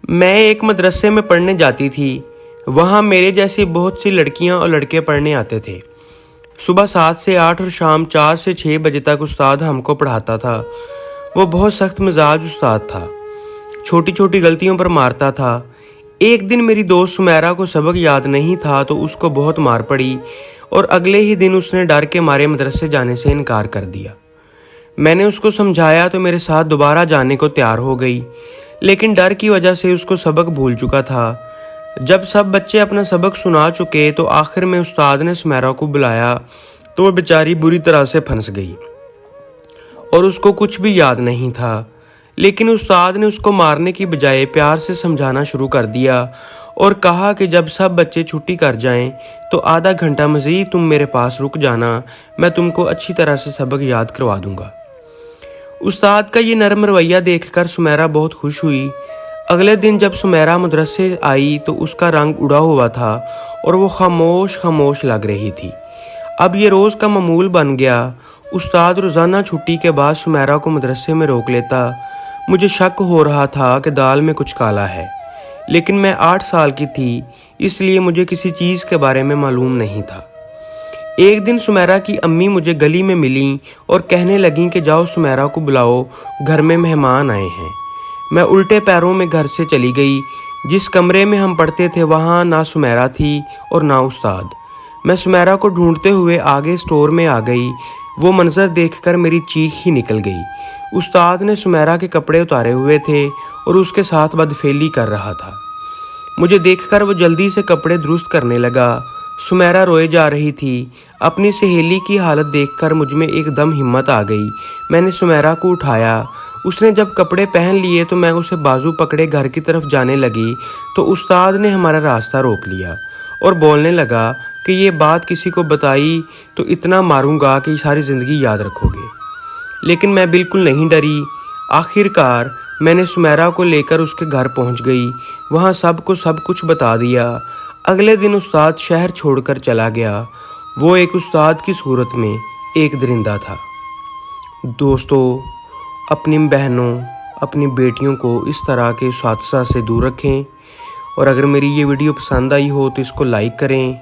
मैं एक मदरसे में पढ़ने जाती थी। वहाँ मेरे जैसी बहुत सी लड़कियाँ और लड़के पढ़ने आते थे। सुबह 7 से 8 और शाम 4 से 6 बजे तक उस्ताद हमको पढ़ाता था। वो बहुत सख्त मिजाज उस्ताद था, छोटी छोटी गलतियों पर मारता था। एक दिन मेरी दोस्त सुमेरा को सबक याद नहीं था तो उसको बहुत मार पड़ी और अगले ही दिन उसने डर के मारे मदरसे जाने से इनकार कर दिया। मैंने उसको समझाया तो मेरे साथ दोबारा जाने को तैयार हो गई, लेकिन डर की वजह से उसको सबक भूल चुका था। जब सब बच्चे अपना सबक सुना चुके तो आखिर में उस्ताद ने सुमेरा को बुलाया तो वो बेचारी बुरी तरह से फंस गई और उसको कुछ भी याद नहीं था। लेकिन उस्ताद ने उसको मारने की बजाय प्यार से समझाना शुरू कर दिया और कहा कि जब सब बच्चे छुट्टी कर जाएं तो आधा घंटा मज़ीद तुम मेरे पास रुक जाना, मैं तुमको अच्छी तरह से सबक याद करवा दूंगा। उस्ताद का ये नरम रवैया देखकर सुमेरा बहुत खुश हुई। अगले दिन जब सुमेरा मदरसे आई तो उसका रंग उड़ा हुआ था और वो खामोश खामोश लग रही थी। अब ये रोज़ का मामूल बन गया। उस्ताद रोज़ाना छुट्टी के बाद सुमेरा को मदरसे में रोक लेता। मुझे शक हो रहा था कि दाल में कुछ काला है, लेकिन मैं 8 साल की थी, इसलिए मुझे किसी चीज़ के बारे में मालूम नहीं था। एक दिन सुमेरा की अम्मी मुझे गली में मिली और कहने लगीं कि जाओ सुमेरा को बुलाओ, घर में मेहमान आए हैं। मैं उल्टे पैरों में घर से चली गई। जिस कमरे में हम पढ़ते थे वहाँ ना सुमेरा थी और ना उस्ताद। मैं सुमेरा को ढूंढते हुए आगे स्टोर में आ गई। वो मंजर देखकर मेरी चीख ही निकल गई। उस्ताद ने सुमेरा के कपड़े उतारे हुए थे और उसके साथ बदफेली कर रहा था। मुझे देखकर वो जल्दी से कपड़े दुरुस्त करने लगा। सुमेरा रोए जा रही थी। अपनी सहेली की हालत देखकर मुझ में एकदम हिम्मत आ गई। मैंने सुमेरा को उठाया। उसने जब कपड़े पहन लिए तो मैं उसे बाजू पकड़े घर की तरफ जाने लगी तो उस्ताद ने हमारा रास्ता रोक लिया और बोलने लगा कि ये बात किसी को बताई तो इतना मारूंगा कि सारी ज़िंदगी याद रखोगे। लेकिन मैं बिल्कुल नहीं डरी। आखिरकार मैंने सुमेरा को लेकर उसके घर पहुंच गई। वहां सबको सब कुछ बता दिया। अगले दिन उस्ताद शहर छोड़कर चला गया। वो एक उस्ताद की सूरत में एक दरिंदा था। दोस्तों, अपनी बहनों, अपनी बेटियों को इस तरह के उस्ताद से दूर रखें और अगर मेरी ये वीडियो पसंद आई हो तो इसको लाइक करें।